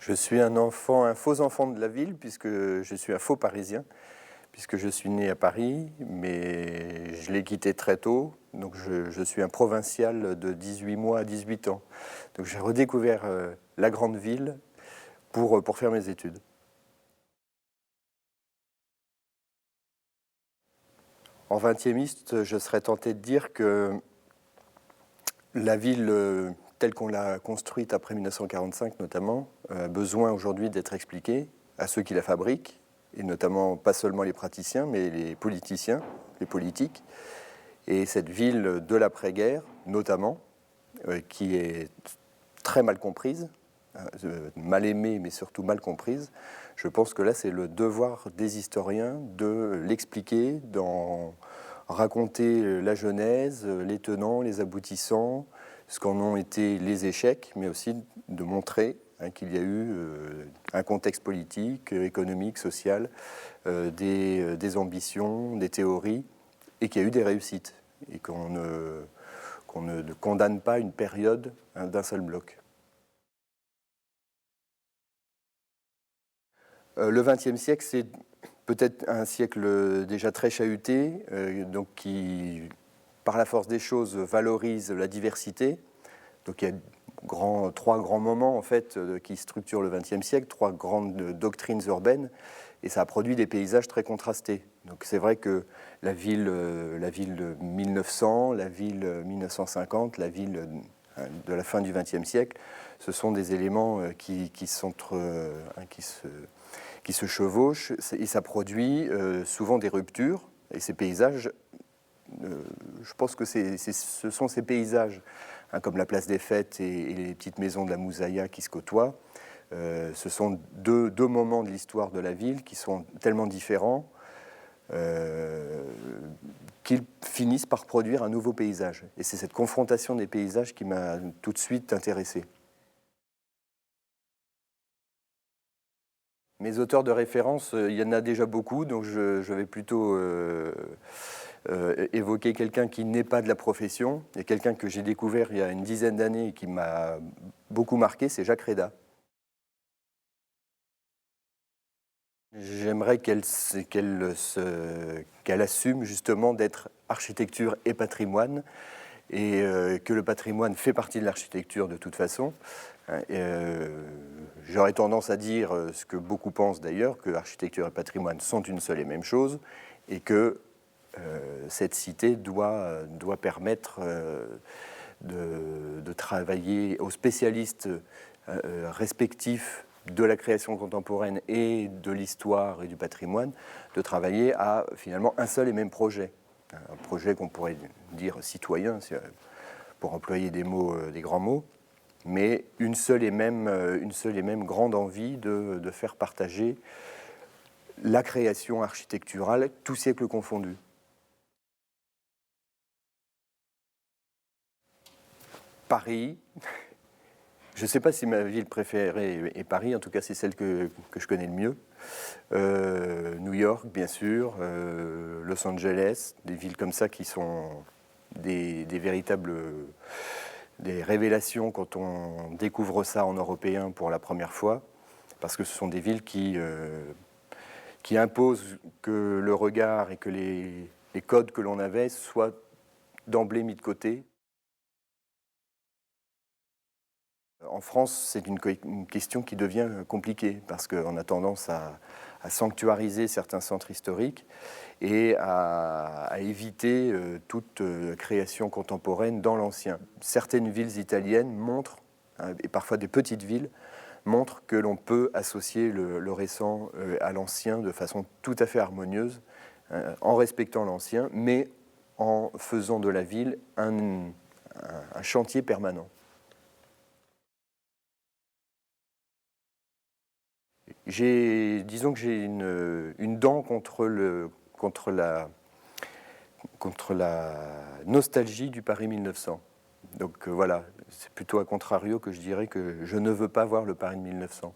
Je suis un faux enfant de la ville, puisque je suis un faux Parisien, puisque je suis né à Paris, mais je l'ai quitté très tôt. Donc je suis un provincial de 18 mois à 18 ans. Donc j'ai redécouvert la grande ville pour faire mes études. En 20e, je serais tenté de dire que la ville telle qu'on l'a construite après 1945 notamment, a besoin aujourd'hui d'être expliquée à ceux qui la fabriquent, et notamment pas seulement les praticiens, mais les politiciens, les politiques. Et cette ville de l'après-guerre, notamment, qui est très mal comprise, mal aimée, mais surtout mal comprise, je pense que là, c'est le devoir des historiens de l'expliquer, d'en raconter la genèse, les tenants, les aboutissants, ce qu'en ont été les échecs, mais aussi de montrer qu'il y a eu un contexte politique, économique, social, des ambitions, des théories, et qu'il y a eu des réussites, et qu'on ne condamne pas une période d'un seul bloc. Le XXe siècle, c'est peut-être un siècle déjà très chahuté, donc qui, par la force des choses, valorise la diversité. Donc il y a trois grands moments en fait qui structurent le XXe siècle, trois grandes doctrines urbaines, et ça a produit des paysages très contrastés. Donc c'est vrai que la ville de 1900, la ville 1950, la ville de la fin du XXe siècle, ce sont des éléments qui se chevauchent, et ça produit souvent des ruptures. Et ces paysages, je pense que ce sont ces paysages, comme la place des Fêtes et les petites maisons de la Moussaïa qui se côtoient. Ce sont deux moments de l'histoire de la ville qui sont tellement différents qu'ils finissent par produire un nouveau paysage. Et c'est cette confrontation des paysages qui m'a tout de suite intéressé. Mes auteurs de référence, il y en a déjà beaucoup, donc je vais plutôt évoquer quelqu'un qui n'est pas de la profession, et quelqu'un que j'ai découvert il y a une dizaine d'années et qui m'a beaucoup marqué, c'est Jacques Réda. J'aimerais qu'elle assume justement d'être architecture et patrimoine, et que le patrimoine fait partie de l'architecture de toute façon. J'aurais tendance à dire ce que beaucoup pensent d'ailleurs, que architecture et patrimoine sont une seule et même chose, et que cette cité doit permettre de travailler aux spécialistes respectifs de la création contemporaine et de l'histoire et du patrimoine, de travailler à finalement un seul et même projet. Un projet qu'on pourrait dire citoyen, pour employer des grands mots, mais une seule et même grande envie de faire partager la création architecturale, tous siècles confondus. Paris. Je ne sais pas si ma ville préférée est Paris, en tout cas c'est celle que je connais le mieux. New York, bien sûr, Los Angeles, des villes comme ça qui sont des véritables des révélations quand on découvre ça en européen pour la première fois, parce que ce sont des villes qui imposent que le regard et que les codes que l'on avait soient d'emblée mis de côté. En France, c'est une question qui devient compliquée parce qu'on a tendance à sanctuariser certains centres historiques et à éviter toute création contemporaine dans l'ancien. Certaines villes italiennes montrent, et parfois des petites villes, montrent que l'on peut associer le récent à l'ancien de façon tout à fait harmonieuse, en respectant l'ancien, mais en faisant de la ville un chantier permanent. Disons que j'ai une dent contre la nostalgie du Paris 1900. Donc voilà, c'est plutôt à contrario que je dirais que je ne veux pas voir le Paris de 1900.